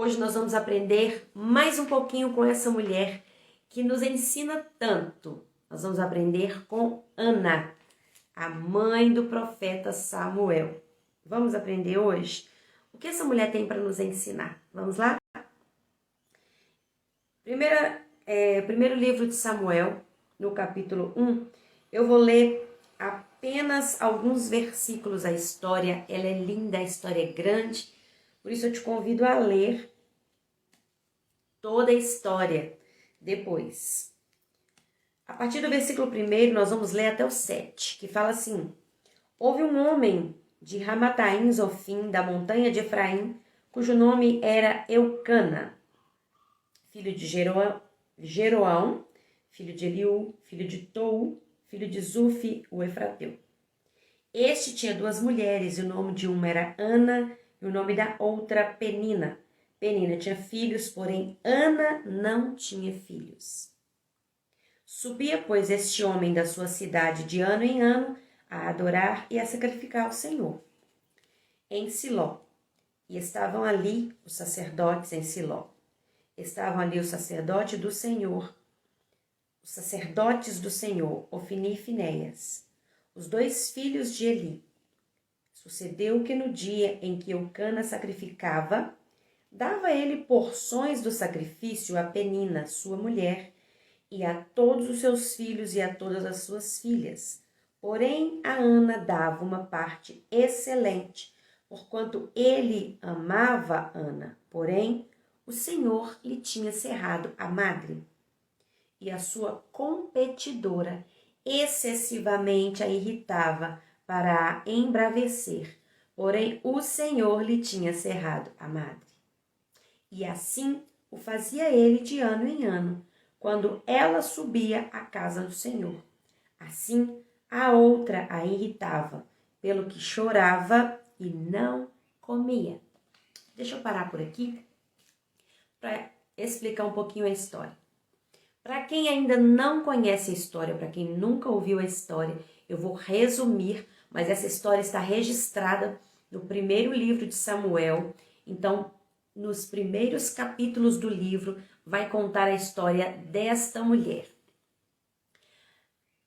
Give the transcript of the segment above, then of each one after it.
Hoje nós vamos aprender mais um pouquinho com essa mulher que nos ensina tanto. Nós vamos aprender com Ana, a mãe do profeta Samuel. Vamos aprender hoje o que essa mulher tem para nos ensinar. Vamos lá? Primeiro livro de Samuel, no capítulo 1, eu vou ler apenas alguns versículos. A história, ela é linda, a história é grande, por isso eu te convido a ler toda a história depois. A partir do versículo 1, nós vamos ler até o 7, que fala assim: Houve um homem de Ramataim Zofim, da montanha de Efraim, cujo nome era Eucana, filho de Jeroão, filho de Eliú, filho de Tou, filho de Zufi, o Efrateu. Este tinha duas mulheres, e o nome de uma era Ana, e o nome da outra Penina. Penina tinha filhos, porém Ana não tinha filhos. Subia, pois, este homem da sua cidade de ano em ano a adorar e a sacrificar ao Senhor em Siló. E estavam ali os sacerdotes em Siló. Estavam ali o sacerdote do Senhor, os sacerdotes do Senhor, Ofni e Finéias, os dois filhos de Eli. Sucedeu que no dia em que Eucana sacrificava, dava ele porções do sacrifício a Penina, sua mulher, e a todos os seus filhos e a todas as suas filhas. Porém, a Ana dava uma parte excelente, porquanto ele amava Ana. Porém, o Senhor lhe tinha cerrado a madre, e a sua competidora excessivamente a irritava para a embravecer. Porém, o Senhor lhe tinha cerrado a madre. E assim o fazia ele de ano em ano, quando ela subia à casa do Senhor. Assim, a outra a irritava, pelo que chorava e não comia. Deixa eu parar por aqui para explicar um pouquinho a história. Para quem ainda não conhece a história, para quem nunca ouviu a história, eu vou resumir, mas essa história está registrada no primeiro livro de Samuel. Então, nos primeiros capítulos do livro, vai contar a história desta mulher.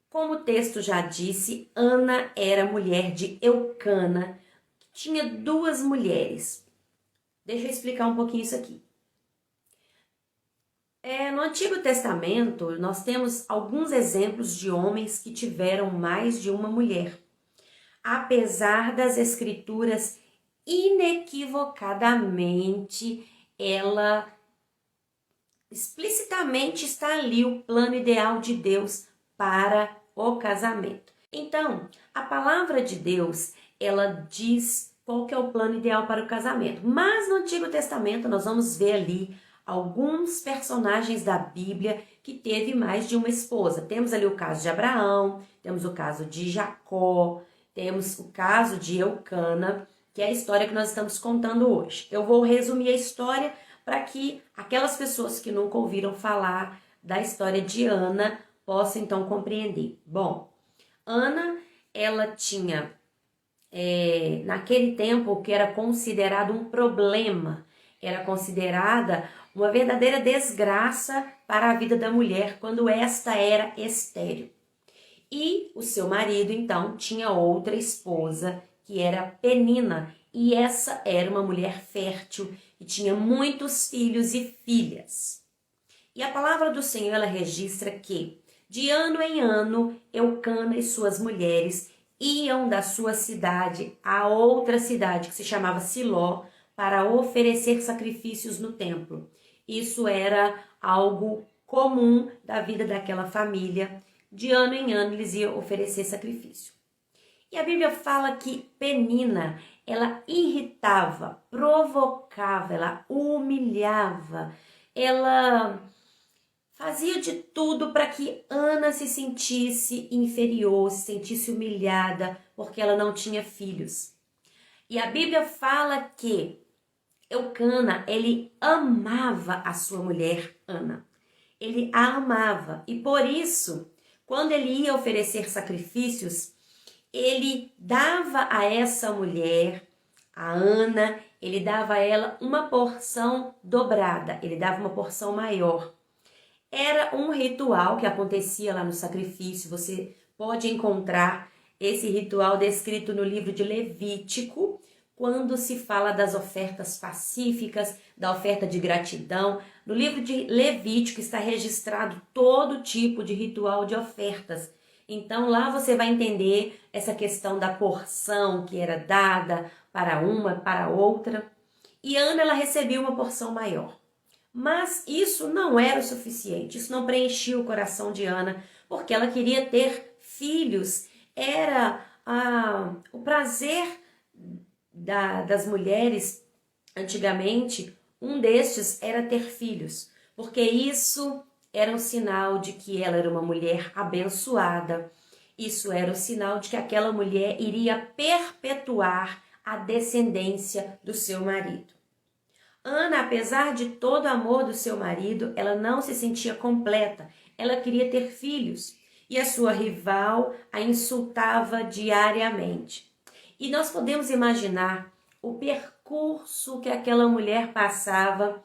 Como o texto já disse, Ana era mulher de Eucana, que tinha duas mulheres. Deixa eu explicar um pouquinho isso aqui. No Antigo Testamento, nós temos alguns exemplos de homens que tiveram mais de uma mulher. Apesar das escrituras inequivocadamente, ela explicitamente está ali o plano ideal de Deus para o casamento. Então, a palavra de Deus, ela diz qual que é o plano ideal para o casamento. Mas no Antigo Testamento nós vamos ver ali alguns personagens da Bíblia que teve mais de uma esposa. Temos ali o caso de Abraão, temos o caso de Jacó, temos o caso de Eucana, que é a história que nós estamos contando hoje. Eu vou resumir a história para que aquelas pessoas que nunca ouviram falar da história de Ana possam então compreender. Bom, Ana, ela tinha, naquele tempo, o que era considerado um problema, era considerada uma verdadeira desgraça para a vida da mulher quando esta era estéril. E o seu marido, então, tinha outra esposa, que era Penina, e essa era uma mulher fértil e tinha muitos filhos e filhas. E a palavra do Senhor, ela registra que, de ano em ano, Eucana e suas mulheres iam da sua cidade a outra cidade, que se chamava Siló, para oferecer sacrifícios no templo. Isso era algo comum da vida daquela família. De ano em ano, eles iam oferecer sacrifício. E a Bíblia fala que Penina, ela irritava, provocava, ela humilhava, ela fazia de tudo para que Ana se sentisse inferior, se sentisse humilhada, porque ela não tinha filhos. E a Bíblia fala que Eucana, ele amava a sua mulher Ana. Ele a amava e por isso, quando ele ia oferecer sacrifícios, ele dava a essa mulher, a Ana, ele dava a ela uma porção dobrada, ele dava uma porção maior. Era um ritual que acontecia lá no sacrifício. Você pode encontrar esse ritual descrito no livro de Levítico, quando se fala das ofertas pacíficas, da oferta de gratidão. No livro de Levítico está registrado todo tipo de ritual de ofertas. Então lá você vai entender essa questão da porção que era dada para uma, para outra. E Ana, ela recebeu uma porção maior. Mas isso não era o suficiente, isso não preenchia o coração de Ana, porque ela queria ter filhos. Era o prazer das mulheres antigamente, um destes era ter filhos, porque isso era um sinal de que ela era uma mulher abençoada. Isso era o sinal de que aquela mulher iria perpetuar a descendência do seu marido. Ana, apesar de todo o amor do seu marido, ela não se sentia completa. Ela queria ter filhos e a sua rival a insultava diariamente. E nós podemos imaginar o percurso que aquela mulher passava.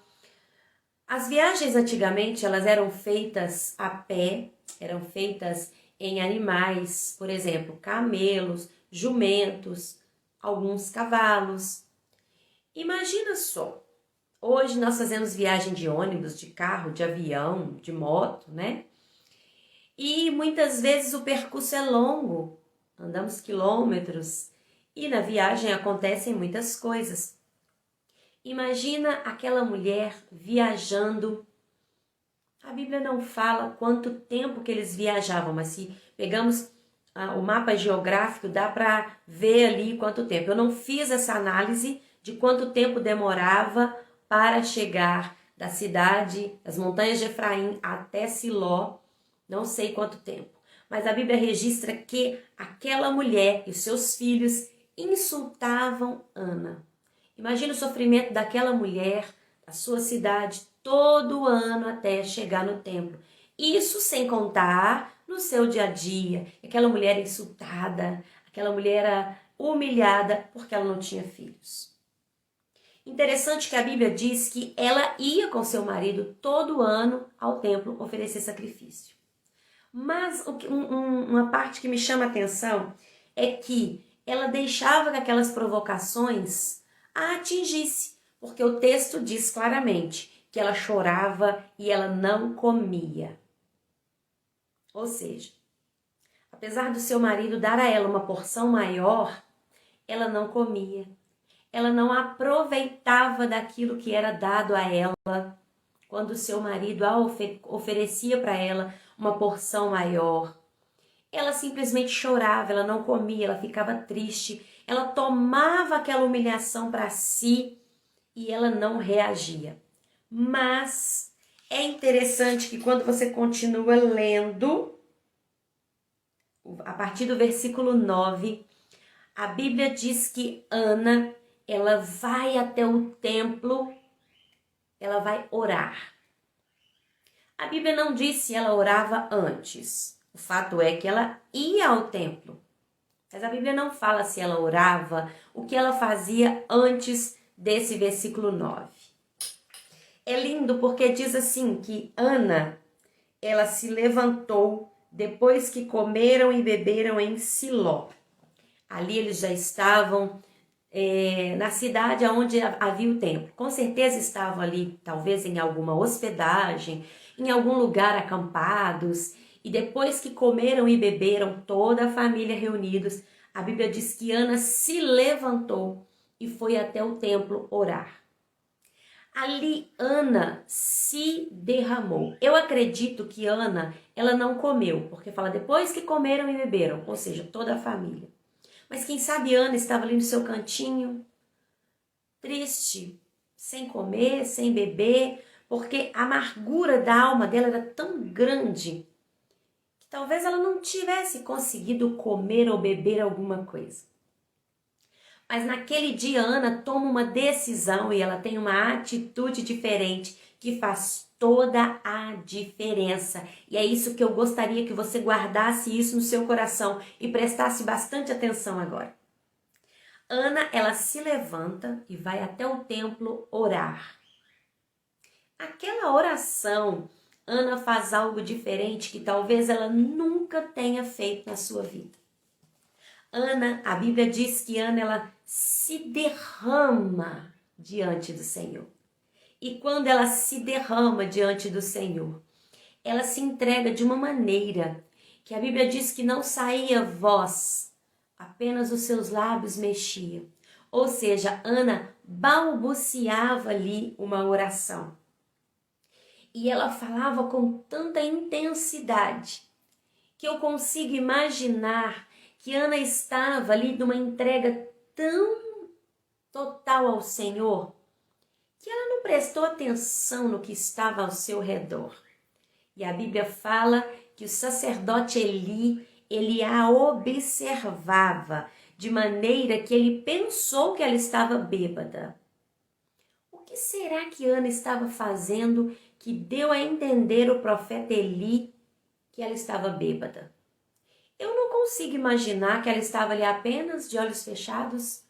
As viagens antigamente, elas eram feitas a pé, eram feitas em animais, por exemplo, camelos, jumentos, alguns cavalos. Imagina só. Hoje nós fazemos viagem de ônibus, de carro, de avião, de moto, né? E muitas vezes o percurso é longo, andamos quilômetros e na viagem acontecem muitas coisas. Imagina aquela mulher viajando. A Bíblia não fala quanto tempo que eles viajavam, mas se pegamos o mapa geográfico, dá para ver ali quanto tempo. Eu não fiz essa análise de quanto tempo demorava para chegar da cidade, das montanhas de Efraim até Siló, não sei quanto tempo. Mas a Bíblia registra que aquela mulher e os seus filhos insultavam Ana. Imagina o sofrimento daquela mulher, da sua cidade, todo ano até chegar no templo. Isso sem contar no seu dia a dia, aquela mulher insultada, aquela mulher humilhada porque ela não tinha filhos. Interessante que a Bíblia diz que ela ia com seu marido todo ano ao templo oferecer sacrifício. Mas uma parte que me chama a atenção é que ela deixava que aquelas provocações a atingisse, porque o texto diz claramente que ela chorava e ela não comia. Ou seja, apesar do seu marido dar a ela uma porção maior, ela não comia. Ela não aproveitava daquilo que era dado a ela quando o seu marido oferecia para ela uma porção maior. Ela simplesmente chorava, ela não comia, ela ficava triste, ela tomava aquela humilhação para si e ela não reagia. Mas é interessante que quando você continua lendo, a partir do versículo 9, a Bíblia diz que Ana, ela vai até o templo, ela vai orar. A Bíblia não diz se ela orava antes. O fato é que ela ia ao templo. Mas a Bíblia não fala se ela orava, o que ela fazia antes desse versículo 9. É lindo porque diz assim que Ana, ela se levantou depois que comeram e beberam em Siló. Ali eles já estavam na cidade onde havia o templo. Com certeza estavam ali, talvez em alguma hospedagem, em algum lugar acampados. E depois que comeram e beberam, toda a família reunidos, a Bíblia diz que Ana se levantou e foi até o templo orar. Ali Ana se derramou. Eu acredito que Ana, ela não comeu, porque fala depois que comeram e beberam, ou seja, toda a família. Mas quem sabe Ana estava ali no seu cantinho, triste, sem comer, sem beber, porque a amargura da alma dela era tão grande que talvez ela não tivesse conseguido comer ou beber alguma coisa. Mas naquele dia Ana toma uma decisão e ela tem uma atitude diferente que faz toda a diferença. E é isso que eu gostaria que você guardasse isso no seu coração e prestasse bastante atenção agora. Ana, ela se levanta e vai até o templo orar. Aquela oração, Ana faz algo diferente que talvez ela nunca tenha feito na sua vida. Ana, a Bíblia diz que Ana, ela se derrama diante do Senhor. E quando ela se derrama diante do Senhor, ela se entrega de uma maneira que a Bíblia diz que não saía voz, apenas os seus lábios mexiam. Ou seja, Ana balbuciava ali uma oração. E ela falava com tanta intensidade que eu consigo imaginar que Ana estava ali numa entrega tão total ao Senhor que ela não prestou atenção no que estava ao seu redor. E a Bíblia fala que o sacerdote Eli, ele a observava de maneira que ele pensou que ela estava bêbada. O que será que Ana estava fazendo que deu a entender o profeta Eli que ela estava bêbada? Eu não consigo imaginar que ela estava ali apenas de olhos fechados,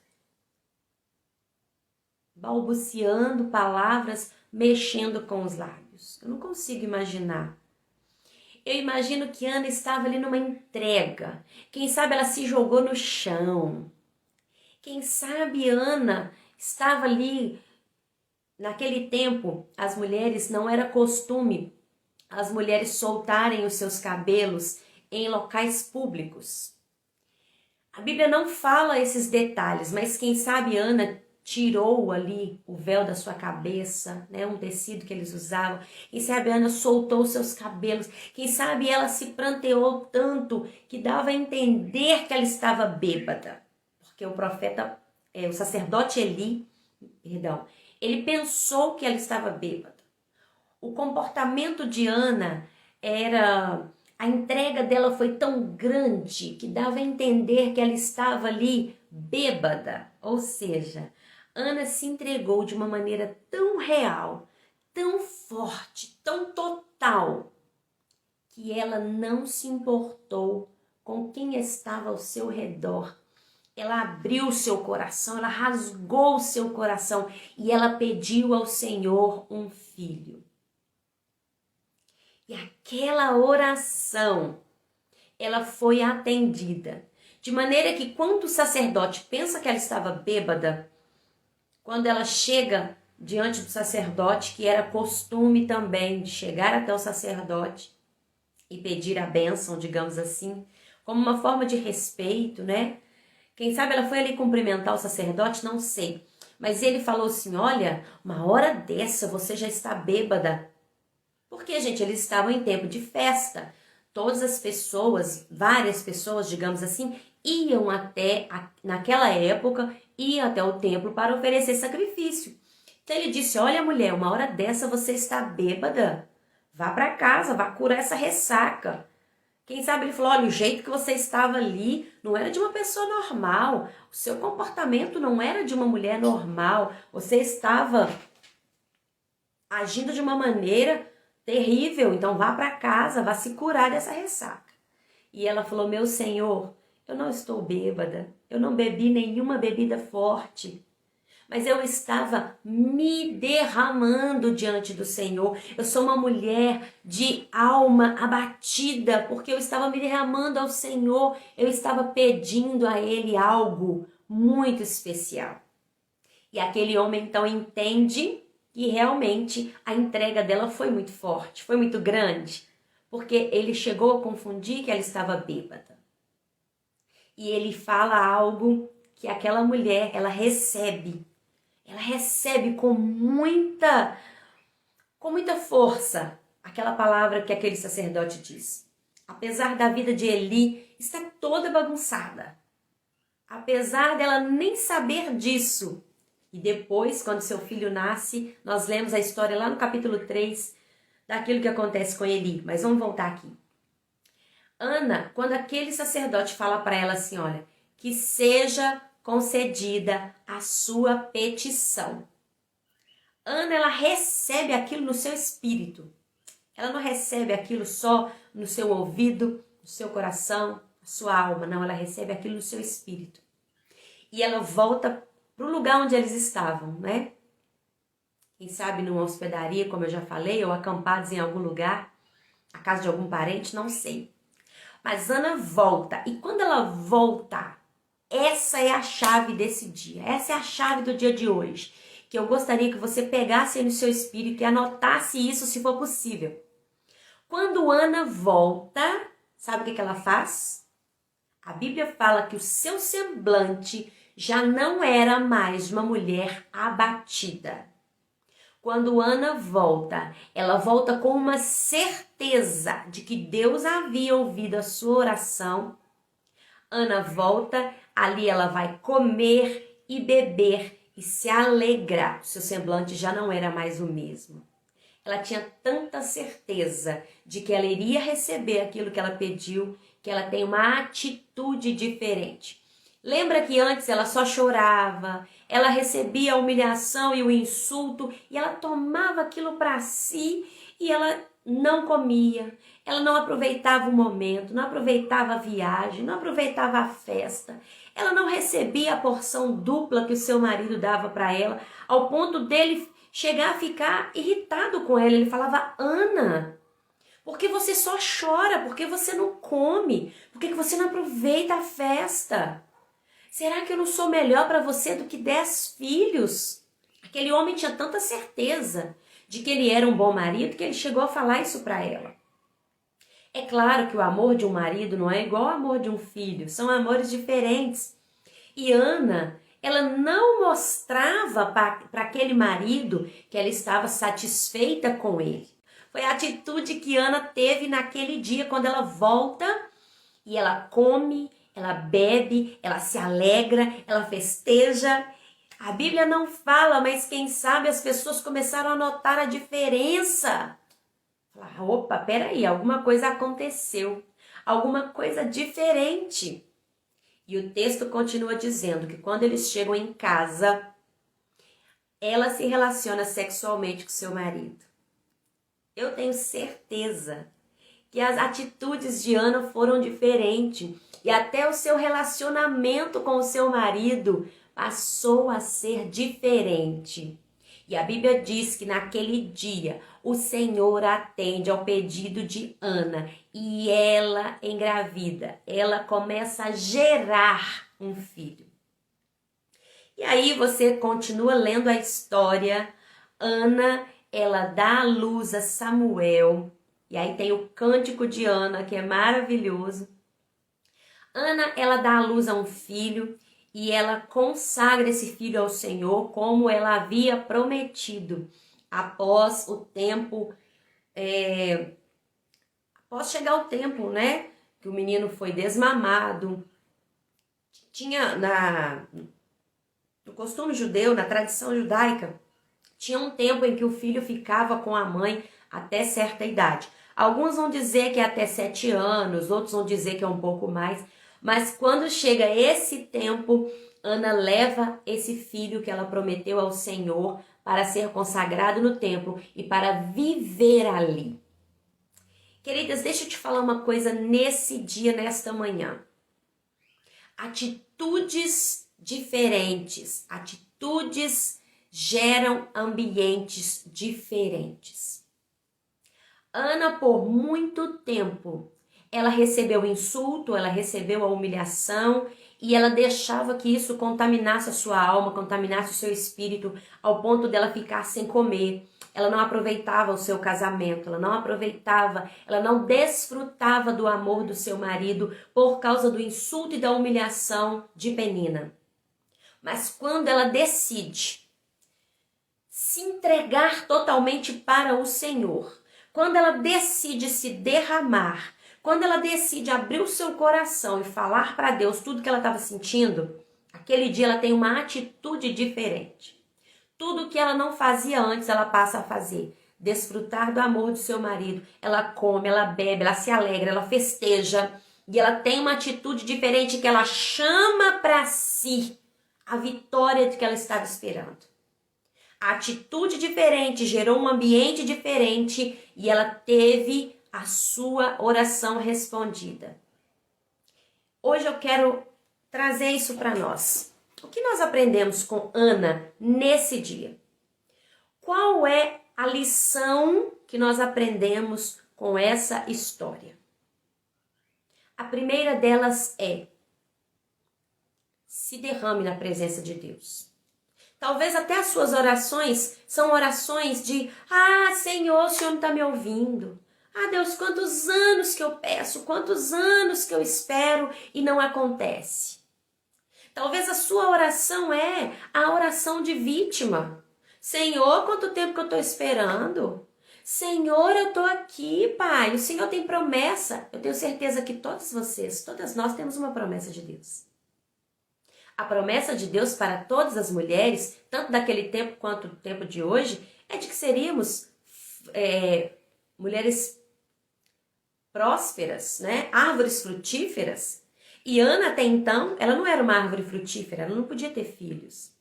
balbuciando palavras, mexendo com os lábios. Eu não consigo imaginar. Eu imagino que Ana estava ali numa entrega. Quem sabe ela se jogou no chão. Quem sabe Ana estava ali. Naquele tempo, as mulheres, não era costume as mulheres soltarem os seus cabelos em locais públicos. A Bíblia não fala esses detalhes, mas quem sabe Ana tirou ali o véu da sua cabeça, né, um tecido que eles usavam. Quem sabe Ana soltou os seus cabelos. Quem sabe ela se pranteou tanto que dava a entender que ela estava bêbada. Porque o profeta, o sacerdote Eli, ele pensou que ela estava bêbada. O comportamento de Ana era... A entrega dela foi tão grande que dava a entender que ela estava ali bêbada. Ou seja, Ana se entregou de uma maneira tão real, tão forte, tão total, que ela não se importou com quem estava ao seu redor. Ela abriu o seu coração, ela rasgou o seu coração e ela pediu ao Senhor um filho. E aquela oração, ela foi atendida. De maneira que quando o sacerdote pensa que ela estava bêbada, quando ela chega diante do sacerdote, que era costume também de chegar até o sacerdote e pedir a bênção, digamos assim, como uma forma de respeito, né? Quem sabe ela foi ali cumprimentar o sacerdote, não sei. Mas ele falou assim, olha, uma hora dessa você já está bêbada. Porque, gente, eles estavam em tempo de festa. Todas as pessoas, várias pessoas, digamos assim, iam naquela época, iam até o templo para oferecer sacrifício. Então ele disse, olha mulher, uma hora dessa você está bêbada. Vá para casa, vá curar essa ressaca. Quem sabe ele falou, olha, o jeito que você estava ali não era de uma pessoa normal. O seu comportamento não era de uma mulher normal. Você estava agindo de uma maneira terrível, então vá para casa, vá se curar dessa ressaca. E ela falou, meu Senhor, eu não estou bêbada, eu não bebi nenhuma bebida forte, mas eu estava me derramando diante do Senhor. Eu sou uma mulher de alma abatida, porque eu estava me derramando ao Senhor, eu estava pedindo a Ele algo muito especial. E aquele homem então entende que realmente a entrega dela foi muito forte, foi muito grande, porque ele chegou a confundir que ela estava bêbada. E ele fala algo que aquela mulher, ela recebe com muita força aquela palavra que aquele sacerdote diz. Apesar da vida de Eli estar toda bagunçada, apesar dela nem saber disso, e depois, quando seu filho nasce, nós lemos a história lá no capítulo 3, daquilo que acontece com Eli. Mas vamos voltar aqui. Ana, quando aquele sacerdote fala para ela assim, olha, que seja concedida a sua petição. Ana, ela recebe aquilo no seu espírito. Ela não recebe aquilo só no seu ouvido, no seu coração, na sua alma. Não, ela recebe aquilo no seu espírito. e ela volta para o lugar onde eles estavam, né? Quem sabe numa hospedaria, como eu já falei, ou acampados em algum lugar, a casa de algum parente, não sei. Mas Ana volta, e quando ela volta, essa é a chave desse dia, essa é a chave do dia de hoje, que eu gostaria que você pegasse aí no seu espírito e anotasse isso se for possível. Quando Ana volta, sabe o que ela faz? A Bíblia fala que o seu semblante já não era mais de uma mulher abatida. Quando Ana volta, ela volta com uma certeza de que Deus havia ouvido a sua oração. Ana volta, ali ela vai comer e beber e se alegrar. O seu semblante já não era mais o mesmo. Ela tinha tanta certeza de que ela iria receber aquilo que ela pediu, que ela tem uma atitude diferente. Lembra que antes ela só chorava, ela recebia a humilhação e o insulto e ela tomava aquilo para si e ela não comia, ela não aproveitava o momento, não aproveitava a viagem, não aproveitava a festa. Ela não recebia a porção dupla que o seu marido dava para ela, ao ponto dele chegar a ficar irritado com ela. Ele falava: Ana, por que você só chora? Por que você não come? Por que você não aproveita a festa? Será que eu não sou melhor para você do que 10 filhos? Aquele homem tinha tanta certeza de que ele era um bom marido que ele chegou a falar isso para ela. É claro que o amor de um marido não é igual ao amor de um filho, são amores diferentes. E Ana, ela não mostrava para aquele marido que ela estava satisfeita com ele. Foi a atitude que Ana teve naquele dia, quando ela volta e ela come, ela bebe, ela se alegra, ela festeja. A Bíblia não fala, mas quem sabe as pessoas começaram a notar a diferença. Falar: opa, peraí, alguma coisa aconteceu, alguma coisa diferente. E o texto continua dizendo que quando eles chegam em casa, ela se relaciona sexualmente com seu marido. Eu tenho certeza que as atitudes de Ana foram diferentes e até o seu relacionamento com o seu marido passou a ser diferente. E a Bíblia diz que naquele dia o Senhor atende ao pedido de Ana e ela engravida, ela começa a gerar um filho. E aí você continua lendo a história. Ana, ela dá à luz a Samuel, e aí tem o cântico de Ana, que é maravilhoso. Ana, ela dá à luz a um filho e ela consagra esse filho ao Senhor como ela havia prometido. Após o tempo, após chegar o tempo, né, que o menino foi desmamado, tinha no costume judeu, na tradição judaica, tinha um tempo em que o filho ficava com a mãe até certa idade. Alguns vão dizer que é até 7 anos, outros vão dizer que é um pouco mais. Mas quando chega esse tempo, Ana leva esse filho que ela prometeu ao Senhor para ser consagrado no templo e para viver ali. Queridas, deixa eu te falar uma coisa nesse dia, nesta manhã. Atitudes diferentes, atitudes geram ambientes diferentes. Ana, por muito tempo, ela recebeu insulto, ela recebeu a humilhação e ela deixava que isso contaminasse a sua alma, contaminasse o seu espírito, ao ponto dela ficar sem comer. Ela não aproveitava o seu casamento, ela não aproveitava, ela não desfrutava do amor do seu marido por causa do insulto e da humilhação de Penina. Mas quando ela decide se entregar totalmente para o Senhor, quando ela decide se derramar, quando ela decide abrir o seu coração e falar para Deus tudo que ela estava sentindo, aquele dia ela tem uma atitude diferente. Tudo que ela não fazia antes, ela passa a fazer. Desfrutar do amor do seu marido. Ela come, ela bebe, ela se alegra, ela festeja. E ela tem uma atitude diferente que ela chama para si a vitória de que ela estava esperando. A atitude diferente gerou um ambiente diferente e ela teve a sua oração respondida. Hoje eu quero trazer isso para nós. O que nós aprendemos com Ana nesse dia? Qual é a lição que nós aprendemos com essa história? A primeira delas é: se derrame na presença de Deus. Talvez até as suas orações são orações de: ah, Senhor, o Senhor não está me ouvindo. Ah, Deus, quantos anos que eu peço, quantos anos que eu espero e não acontece. Talvez a sua oração é a oração de vítima. Senhor, quanto tempo que eu estou esperando? Senhor, eu estou aqui, Pai. O Senhor tem promessa. Eu tenho certeza que todos vocês, todas nós temos uma promessa de Deus. A promessa de Deus para todas as mulheres, tanto daquele tempo quanto do tempo de hoje, é de que seríamos mulheres prósperas, né? Árvores frutíferas. E Ana, até então, ela não era uma árvore frutífera, ela não podia ter filhos.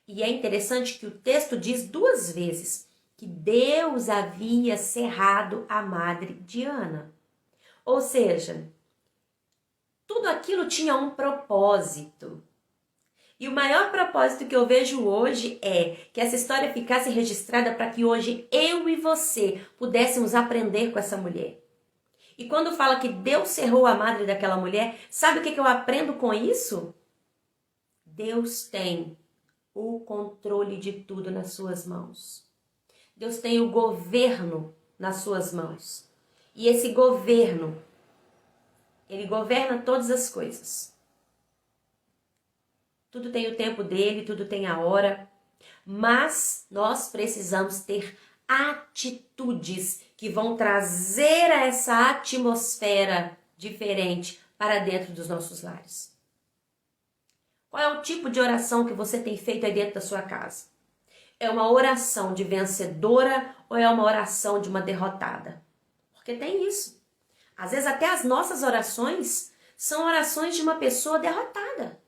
E é interessante que o texto diz 2 vezes que Deus havia cerrado a madre de Ana. Ou seja, tudo aquilo tinha um propósito. E o maior propósito que eu vejo hoje é que essa história ficasse registrada para que hoje eu e você pudéssemos aprender com essa mulher. E quando fala que Deus cerrou a madre daquela mulher, sabe o que eu aprendo com isso? Deus tem o controle de tudo nas suas mãos. Deus tem o governo nas suas mãos. E esse governo, ele governa todas as coisas. Tudo tem o tempo dele, tudo tem a hora. Mas nós precisamos ter atitudes que vão trazer essa atmosfera diferente para dentro dos nossos lares. Qual é o tipo de oração que você tem feito aí dentro da sua casa? É uma oração de vencedora ou é uma oração de uma derrotada? Porque tem isso. Às vezes até as nossas orações são orações de uma pessoa derrotada.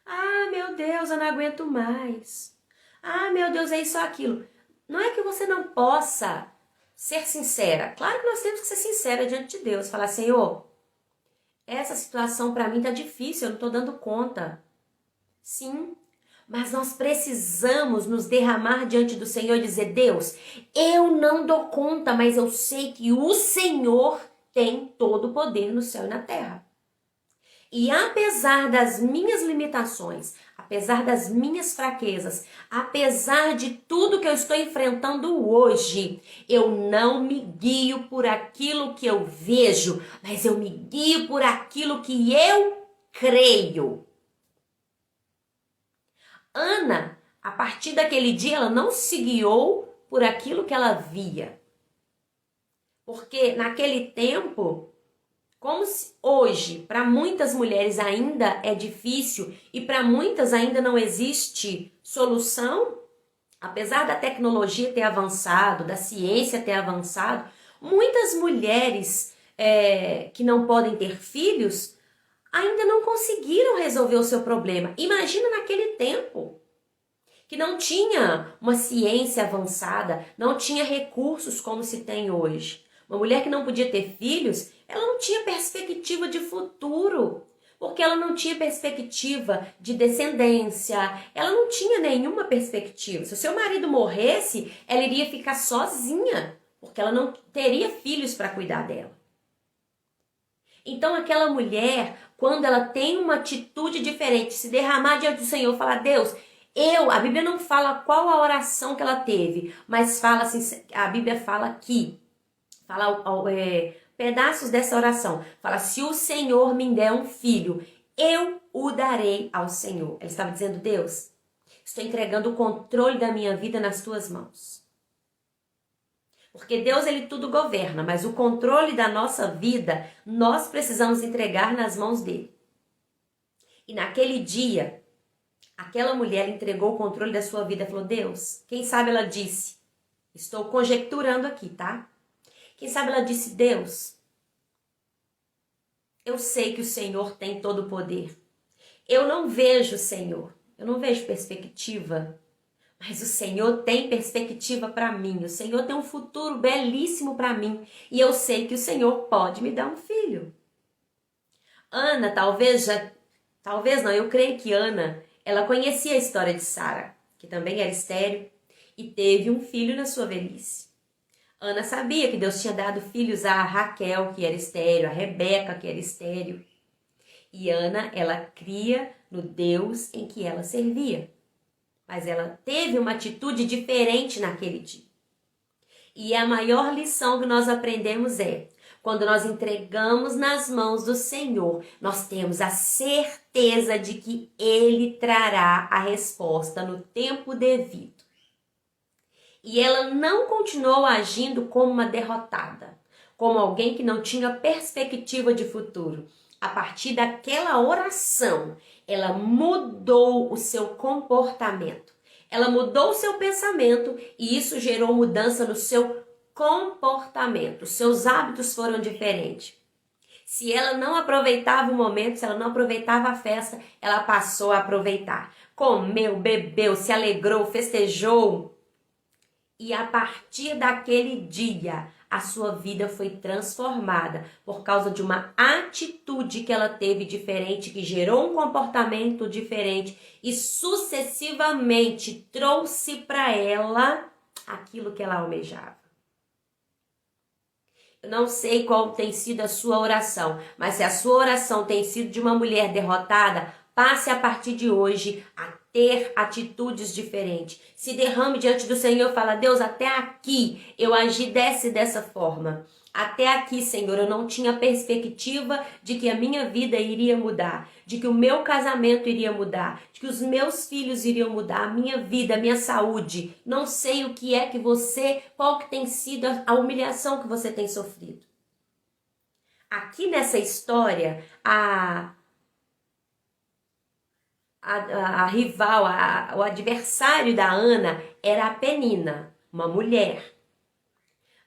Ah, meu Deus, eu não aguento mais. Ah, meu Deus, é isso ou aquilo. Não é que você não possa ser sincera. Claro que nós temos que ser sincera diante de Deus. Falar, Senhor, essa situação para mim tá difícil, eu não tô dando conta. Sim, mas nós precisamos nos derramar diante do Senhor e dizer, Deus, eu não dou conta, mas eu sei que o Senhor tem todo o poder no céu e na terra. E apesar das minhas limitações, apesar das minhas fraquezas, apesar de tudo que eu estou enfrentando hoje, eu não me guio por aquilo que eu vejo, mas eu me guio por aquilo que eu creio. Ana, a partir daquele dia, ela não se guiou por aquilo que ela via. Porque naquele tempo, como hoje, para muitas mulheres ainda é difícil e para muitas ainda não existe solução, apesar da tecnologia ter avançado, da ciência ter avançado, muitas mulheres que não podem ter filhos ainda não conseguiram resolver o seu problema. Imagina naquele tempo, que não tinha uma ciência avançada, não tinha recursos como se tem hoje. Uma mulher que não podia ter filhos, ela não tinha perspectiva de futuro, porque ela não tinha perspectiva de descendência, ela não tinha nenhuma perspectiva. Se o seu marido morresse, ela iria ficar sozinha, porque ela não teria filhos para cuidar dela. Então aquela mulher, quando ela tem uma atitude diferente, se derramar diante do Senhor, falar, Deus, a Bíblia não fala qual a oração que ela teve, mas fala assim, a Bíblia fala que, pedaços dessa oração, fala, se o Senhor me der um filho, eu o darei ao Senhor. Ela estava dizendo, Deus, estou entregando o controle da minha vida nas tuas mãos. Porque Deus, ele tudo governa, mas o controle da nossa vida, nós precisamos entregar nas mãos dele. E naquele dia, aquela mulher entregou o controle da sua vida e falou, Deus, quem sabe ela disse, estou conjecturando aqui, tá? Quem sabe ela disse, Deus, eu sei que o Senhor tem todo o poder. Eu não vejo, Senhor, eu não vejo perspectiva, mas o Senhor tem perspectiva para mim. O Senhor tem um futuro belíssimo para mim. E eu sei que o Senhor pode me dar um filho. Ana talvez Talvez não, eu creio que Ana, ela conhecia a história de Sara, que também era estéril, e teve um filho na sua velhice. Ana sabia que Deus tinha dado filhos a Raquel, que era estéril, a Rebeca, que era estéril. E Ana, ela cria no Deus em que ela servia. Mas ela teve uma atitude diferente naquele dia. E a maior lição que nós aprendemos é, quando nós entregamos nas mãos do Senhor, nós temos a certeza de que Ele trará a resposta no tempo devido. E ela não continuou agindo como uma derrotada, como alguém que não tinha perspectiva de futuro. A partir daquela oração, ela mudou o seu comportamento. Ela mudou o seu pensamento e isso gerou mudança no seu comportamento. Seus hábitos foram diferentes. Se ela não aproveitava o momento, se ela não aproveitava a festa, ela passou a aproveitar. Comeu, bebeu, se alegrou, festejou. E a partir daquele dia, a sua vida foi transformada por causa de uma atitude que ela teve diferente, que gerou um comportamento diferente e sucessivamente trouxe para ela aquilo que ela almejava. Eu não sei qual tem sido a sua oração, mas se a sua oração tem sido de uma mulher derrotada, passe a partir de hoje a ter atitudes diferentes. Se derrame diante do Senhor e fala, Deus, até aqui eu agi dessa forma. Até aqui, Senhor, eu não tinha perspectiva de que a minha vida iria mudar, de que o meu casamento iria mudar, de que os meus filhos iriam mudar, a minha vida, a minha saúde. Não sei o que é que qual que tem sido a humilhação que você tem sofrido. Aqui nessa história, a rival, o adversário da Ana era a Penina, uma mulher.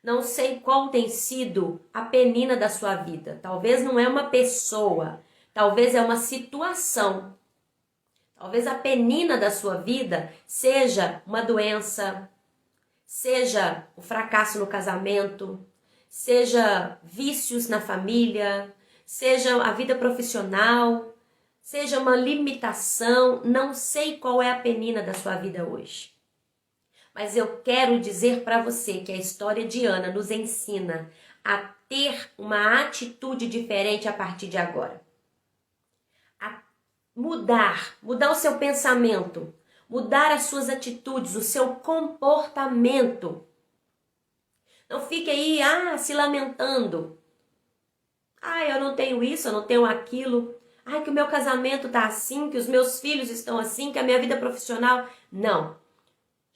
Não sei qual tem sido a Penina da sua vida. Talvez não é uma pessoa, talvez é uma situação. Talvez a Penina da sua vida seja uma doença, seja o fracasso no casamento, seja vícios na família, seja a vida profissional, seja uma limitação. Não sei qual é a penina da sua vida hoje. Mas eu quero dizer para você que a história de Ana nos ensina a ter uma atitude diferente a partir de agora. A mudar o seu pensamento, mudar as suas atitudes, o seu comportamento. Não fique aí, se lamentando. Eu não tenho isso, eu não tenho aquilo. Que o meu casamento tá assim, que os meus filhos estão assim, que a minha vida profissional... Não.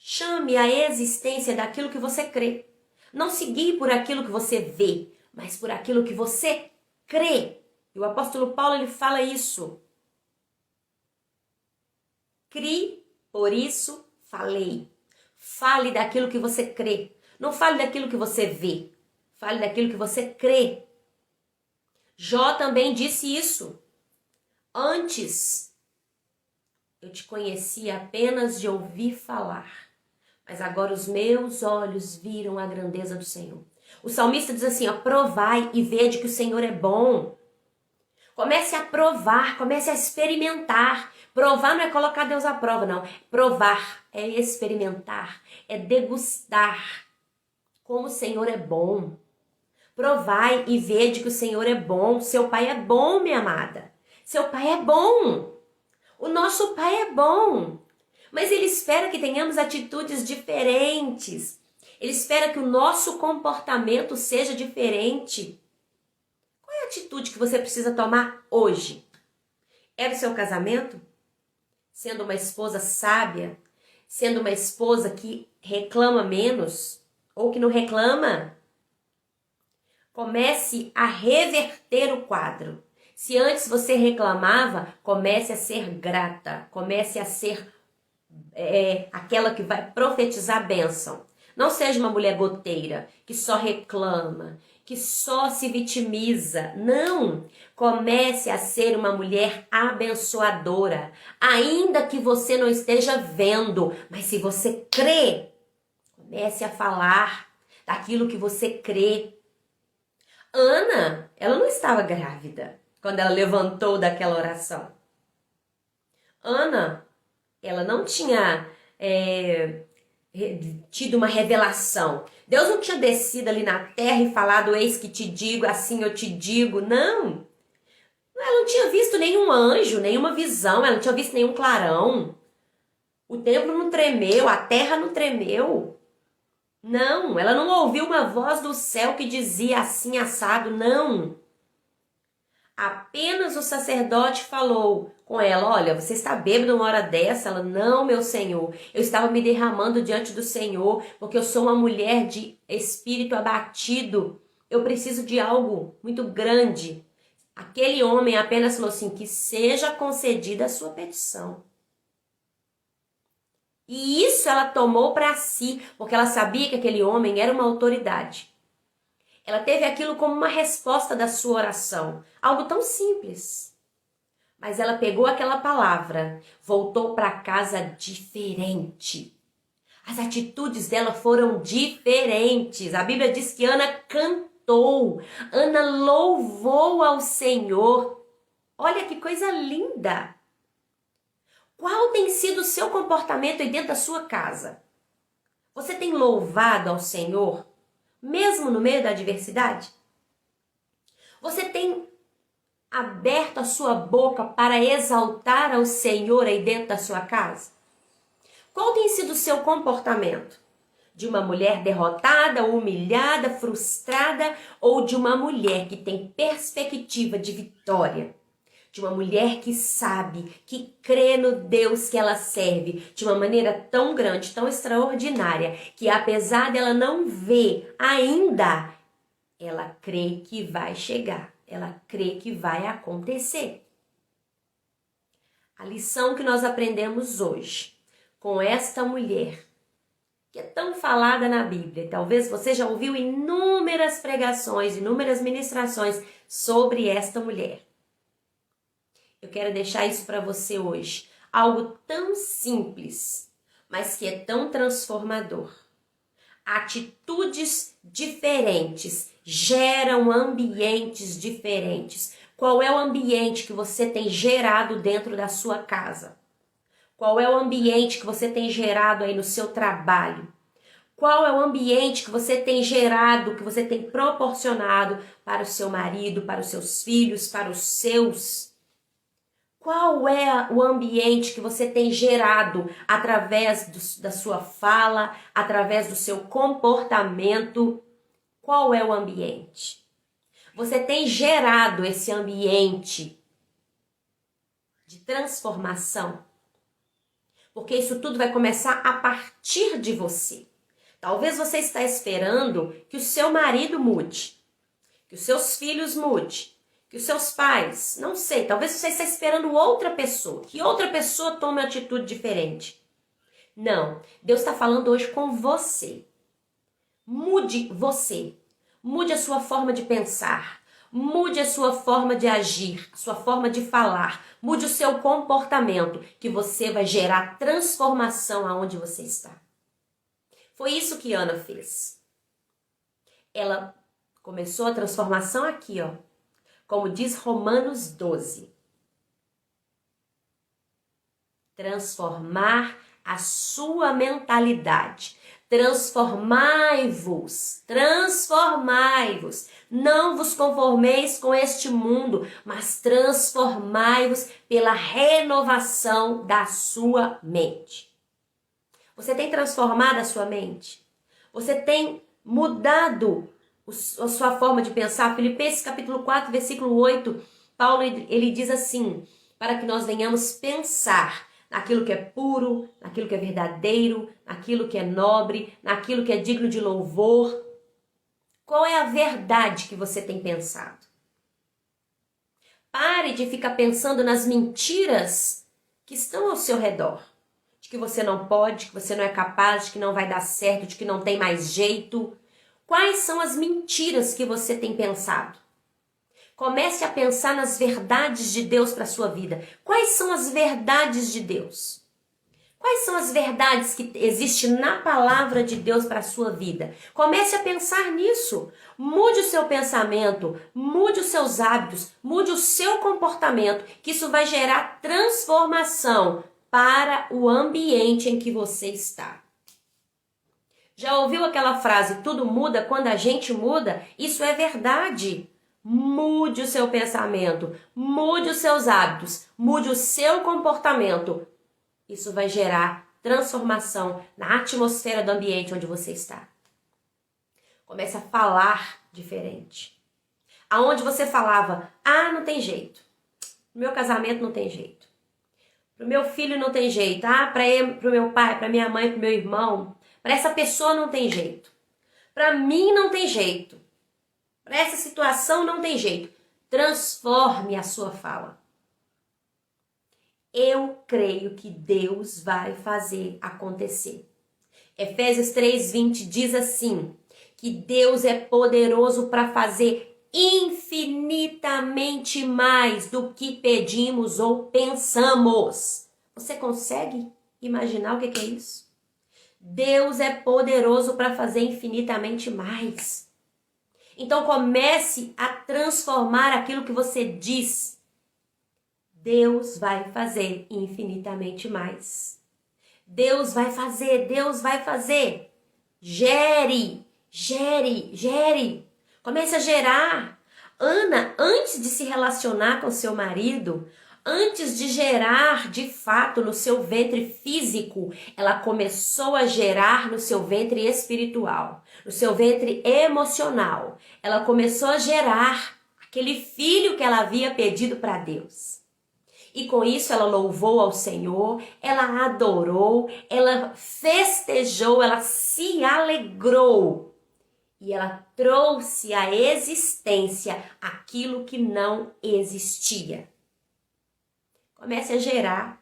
Chame a existência daquilo que você crê. Não se guie por aquilo que você vê, mas por aquilo que você crê. E o apóstolo Paulo, ele fala isso. Crie, por isso falei. Fale daquilo que você crê. Não fale daquilo que você vê. Fale daquilo que você crê. Jó também disse isso. Antes, eu te conhecia apenas de ouvir falar, mas agora os meus olhos viram a grandeza do Senhor. O salmista diz assim, provai e vede que o Senhor é bom. Comece a provar, comece a experimentar. Provar não é colocar Deus à prova, não. Provar é experimentar, é degustar como o Senhor é bom. Provai e vede que o Senhor é bom. Seu Pai é bom, minha amada. Seu Pai é bom. O nosso Pai é bom. Mas Ele espera que tenhamos atitudes diferentes. Ele espera que o nosso comportamento seja diferente. Qual é a atitude que você precisa tomar hoje? É do seu casamento? Sendo uma esposa sábia? Sendo uma esposa que reclama menos? Ou que não reclama? Comece a reverter o quadro. Se antes você reclamava, comece a ser grata. Comece a ser aquela que vai profetizar bênção. Não seja uma mulher goteira, que só reclama, que só se vitimiza. Não! Comece a ser uma mulher abençoadora. Ainda que você não esteja vendo, mas se você crê, comece a falar daquilo que você crê. Ana, ela não estava grávida quando ela levantou daquela oração. Ana, ela não tinha tido uma revelação. Deus não tinha descido ali na terra e falado, eis que te digo, assim eu te digo. Não. Ela não tinha visto nenhum anjo, nenhuma visão, ela não tinha visto nenhum clarão. O templo não tremeu, a terra não tremeu. Não, ela não ouviu uma voz do céu que dizia assim assado, não. Apenas o sacerdote falou com ela, olha, você está bêbada uma hora dessa? Ela, não, meu Senhor, eu estava me derramando diante do Senhor, porque eu sou uma mulher de espírito abatido, eu preciso de algo muito grande. Aquele homem apenas falou assim, que seja concedida a sua petição. E isso ela tomou para si, porque ela sabia que aquele homem era uma autoridade. Ela teve aquilo como uma resposta da sua oração. Algo tão simples. Mas ela pegou aquela palavra, voltou para casa diferente. As atitudes dela foram diferentes. A Bíblia diz que Ana cantou, Ana louvou ao Senhor. Olha que coisa linda! Qual tem sido o seu comportamento aí dentro da sua casa? Você tem louvado ao Senhor? Mesmo no meio da adversidade? Você tem aberto a sua boca para exaltar ao Senhor aí dentro da sua casa? Qual tem sido o seu comportamento? De uma mulher derrotada, humilhada, frustrada ou de uma mulher que tem perspectiva de vitória? De uma mulher que sabe, que crê no Deus que ela serve de uma maneira tão grande, tão extraordinária, que apesar dela não ver ainda, ela crê que vai chegar, ela crê que vai acontecer. A lição que nós aprendemos hoje com esta mulher, que é tão falada na Bíblia, talvez você já ouviu inúmeras pregações, inúmeras ministrações sobre esta mulher. Eu quero deixar isso para você hoje. Algo tão simples, mas que é tão transformador. Atitudes diferentes geram ambientes diferentes. Qual é o ambiente que você tem gerado dentro da sua casa? Qual é o ambiente que você tem gerado aí no seu trabalho? Qual é o ambiente que você tem gerado, que você tem proporcionado para o seu marido, para os seus filhos, para os seus? Qual é o ambiente que você tem gerado através da sua fala, através do seu comportamento? Qual é o ambiente? Você tem gerado esse ambiente de transformação? Porque isso tudo vai começar a partir de você. Talvez você está esperando que o seu marido mude, que os seus filhos mudem, que os seus pais, não sei, talvez você está esperando outra pessoa, que outra pessoa tome uma atitude diferente. Não, Deus está falando hoje com você. Mude você, mude a sua forma de pensar, mude a sua forma de agir, a sua forma de falar, mude o seu comportamento, que você vai gerar transformação aonde você está. Foi isso que Ana fez. Ela começou a transformação aqui, ó. Como diz Romanos 12. Transformar a sua mentalidade. Transformai-vos. Não vos conformeis com este mundo, mas transformai-vos pela renovação da sua mente. Você tem transformado a sua mente? Você tem mudado a sua forma de pensar? Filipenses capítulo 4, versículo 8, Paulo ele diz assim, para que nós venhamos pensar naquilo que é puro, naquilo que é verdadeiro, naquilo que é nobre, naquilo que é digno de louvor. Qual é a verdade que você tem pensado? Pare de ficar pensando nas mentiras que estão ao seu redor. De que você não pode, que você não é capaz, de que não vai dar certo, de que não tem mais jeito. Quais são as mentiras que você tem pensado? Comece a pensar nas verdades de Deus para a sua vida. Quais são as verdades de Deus? Quais são as verdades que existem na palavra de Deus para a sua vida? Comece a pensar nisso. Mude o seu pensamento, mude os seus hábitos, mude o seu comportamento, que isso vai gerar transformação para o ambiente em que você está. Já ouviu aquela frase, tudo muda quando a gente muda? Isso é verdade. Mude o seu pensamento, mude os seus hábitos, mude o seu comportamento. Isso vai gerar transformação na atmosfera do ambiente onde você está. Comece a falar diferente. Aonde você falava, não tem jeito. No meu casamento não tem jeito. Pro meu filho não tem jeito. Pro meu pai, pra minha mãe, pro meu irmão. Para essa pessoa não tem jeito. Para mim não tem jeito. Para essa situação não tem jeito. Transforme a sua fala. Eu creio que Deus vai fazer acontecer. Efésios 3:20 diz assim, que Deus é poderoso para fazer infinitamente mais do que pedimos ou pensamos. Você consegue imaginar o que é isso? Deus é poderoso para fazer infinitamente mais. Então comece a transformar aquilo que você diz. Deus vai fazer infinitamente mais. Deus vai fazer, Deus vai fazer. Gere, gere, gere. Comece a gerar. Ana, antes de se relacionar com seu marido, antes de gerar de fato no seu ventre físico, ela começou a gerar no seu ventre espiritual, no seu ventre emocional. Ela começou a gerar aquele filho que ela havia pedido para Deus. E com isso ela louvou ao Senhor, ela adorou, ela festejou, ela se alegrou. E ela trouxe à existência aquilo que não existia. Comece a gerar.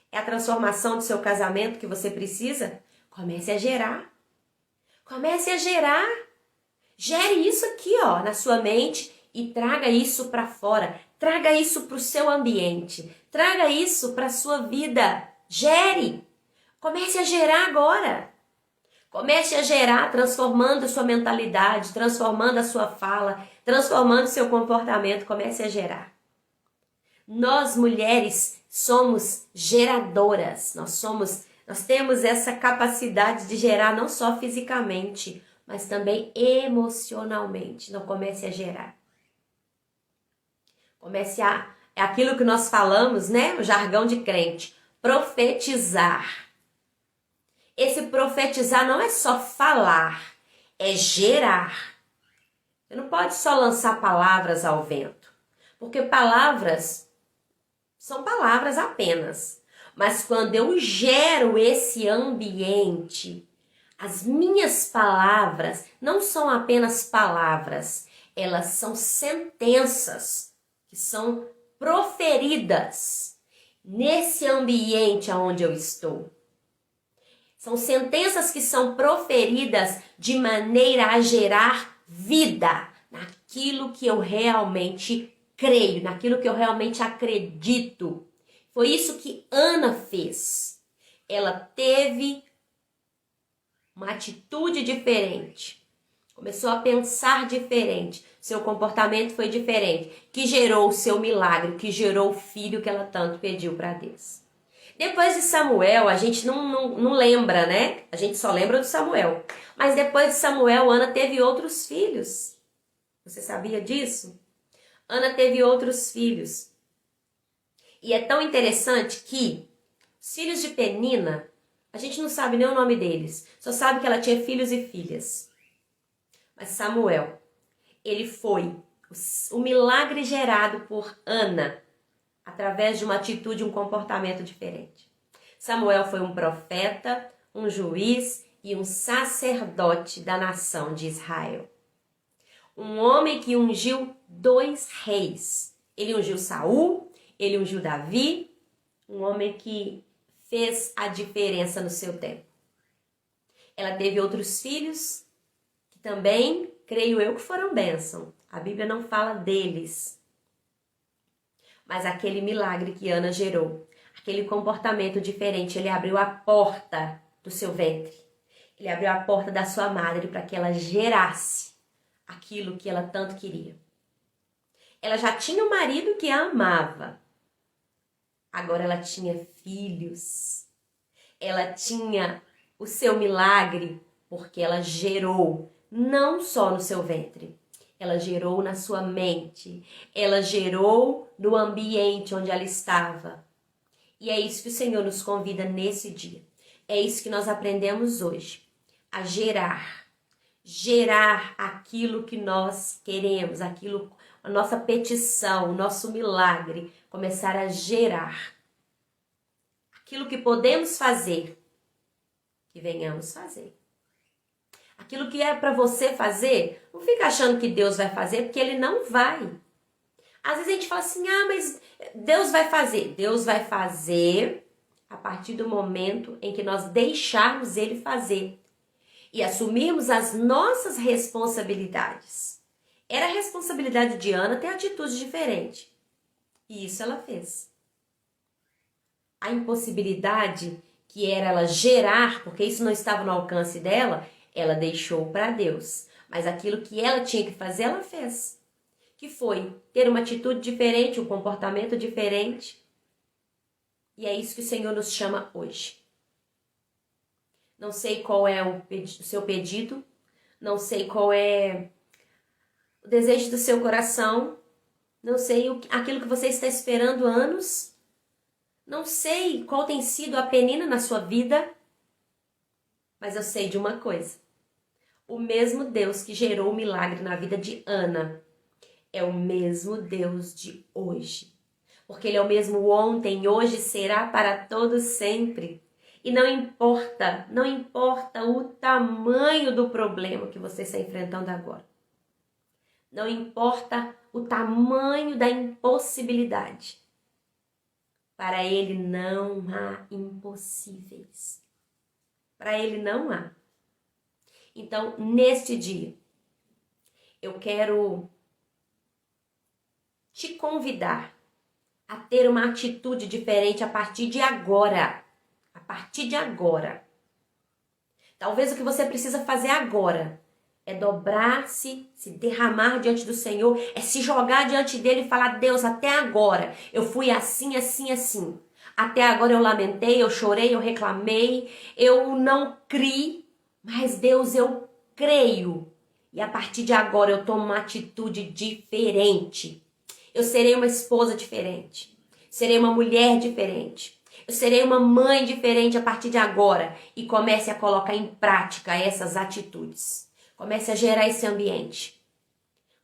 É a transformação do seu casamento que você precisa? Comece a gerar. Comece a gerar. Gere isso aqui, na sua mente e traga isso para fora. Traga isso para o seu ambiente. Traga isso para a sua vida. Gere. Comece a gerar agora. Comece a gerar transformando a sua mentalidade, transformando a sua fala, transformando o seu comportamento. Comece a gerar. Nós mulheres somos geradoras. Nós temos essa capacidade de gerar não só fisicamente, mas também emocionalmente. Então comece a gerar. É aquilo que nós falamos, né? O jargão de crente. Profetizar. Esse profetizar não é só falar, é gerar. Você não pode só lançar palavras ao vento. Porque palavras são palavras apenas. Mas quando eu gero esse ambiente, as minhas palavras não são apenas palavras. Elas são sentenças que são proferidas nesse ambiente onde eu estou. São sentenças que são proferidas de maneira a gerar vida naquilo que eu realmente creio, naquilo que eu realmente acredito. Foi isso que Ana fez. Ela teve uma atitude diferente. Começou a pensar diferente. Seu comportamento foi diferente. Que gerou o seu milagre, que gerou o filho que ela tanto pediu para Deus. Depois de Samuel, a gente não lembra, né? A gente só lembra do Samuel. Mas depois de Samuel, Ana teve outros filhos. Você sabia disso? Ana teve outros filhos. E é tão interessante que os filhos de Penina, a gente não sabe nem o nome deles. Só sabe que ela tinha filhos e filhas. Mas Samuel, ele foi o milagre gerado por Ana, através de uma atitude, um comportamento diferente. Samuel foi um profeta, um juiz e um sacerdote da nação de Israel. Um homem que ungiu 2 reis. Ele ungiu Saul, ele ungiu Davi, um homem que fez a diferença no seu tempo. Ela teve outros filhos que também, creio eu, que foram bênção. A Bíblia não fala deles. Mas aquele milagre que Ana gerou, aquele comportamento diferente. Ele abriu a porta do seu ventre. Ele abriu a porta da sua madre para que ela gerasse aquilo que ela tanto queria. Ela já tinha um marido que a amava. Agora ela tinha filhos. Ela tinha o seu milagre porque ela gerou não só no seu ventre. Ela gerou na sua mente. Ela gerou no ambiente onde ela estava. E é isso que o Senhor nos convida nesse dia. É isso que nós aprendemos hoje. A gerar. Gerar aquilo que nós queremos, aquilo, a nossa petição, o nosso milagre. Começar a gerar. Aquilo que podemos fazer, que venhamos fazer. Aquilo que é para você fazer, não fica achando que Deus vai fazer, porque Ele não vai. Às vezes a gente fala assim, mas Deus vai fazer. Deus vai fazer a partir do momento em que nós deixarmos Ele fazer e assumirmos as nossas responsabilidades. Era a responsabilidade de Ana ter atitude diferente. E isso ela fez. A impossibilidade que era ela gerar, porque isso não estava no alcance dela, ela deixou para Deus. Mas aquilo que ela tinha que fazer, ela fez. Que foi ter uma atitude diferente, um comportamento diferente. E é isso que o Senhor nos chama hoje. Não sei qual é o seu pedido, não sei qual é o desejo do seu coração, não sei aquilo que você está esperando há anos, não sei qual tem sido a penina na sua vida, mas eu sei de uma coisa. O mesmo Deus que gerou o milagre na vida de Ana é o mesmo Deus de hoje. Porque Ele é o mesmo ontem, hoje, será para todos sempre. E não importa o tamanho do problema que você está enfrentando agora. Não importa o tamanho da impossibilidade. Para Ele não há impossíveis. Para Ele não há. Então, neste dia, eu quero te convidar a ter uma atitude diferente a partir de agora. A partir de agora. Talvez o que você precisa fazer agora é dobrar-se, se derramar diante do Senhor, é se jogar diante dele e falar, Deus, até agora eu fui assim, assim, assim. Até agora eu lamentei, eu chorei, eu reclamei, eu não criei, mas Deus, eu creio. E a partir de agora eu tomo uma atitude diferente. Eu serei uma esposa diferente. Serei uma mulher diferente. Eu serei uma mãe diferente a partir de agora. E comece a colocar em prática essas atitudes. Comece a gerar esse ambiente.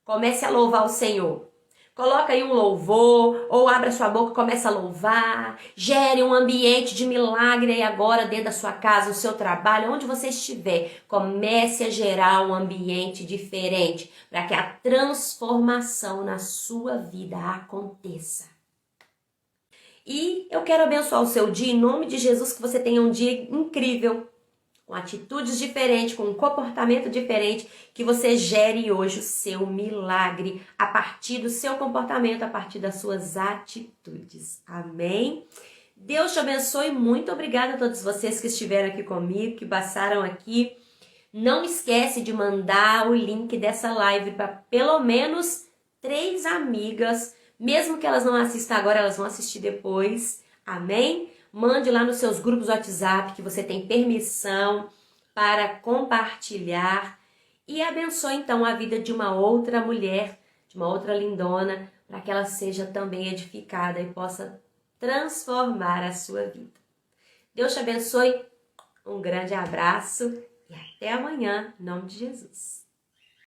Comece a louvar o Senhor. Coloca aí um louvor, ou abra sua boca e comece a louvar. Gere um ambiente de milagre aí agora dentro da sua casa, no seu trabalho, onde você estiver. Comece a gerar um ambiente diferente para que a transformação na sua vida aconteça. E eu quero abençoar o seu dia em nome de Jesus, que você tenha um dia incrível, com atitudes diferentes, com um comportamento diferente, que você gere hoje o seu milagre a partir do seu comportamento, a partir das suas atitudes. Amém? Deus te abençoe, muito obrigada a todos vocês que estiveram aqui comigo, que passaram aqui. Não esquece de mandar o link dessa live para pelo menos 3 amigas, mesmo que elas não assistam agora, elas vão assistir depois. Amém? Mande lá nos seus grupos WhatsApp que você tem permissão para compartilhar e abençoe então a vida de uma outra mulher, de uma outra lindona, para que ela seja também edificada e possa transformar a sua vida. Deus te abençoe, um grande abraço e até amanhã, em nome de Jesus.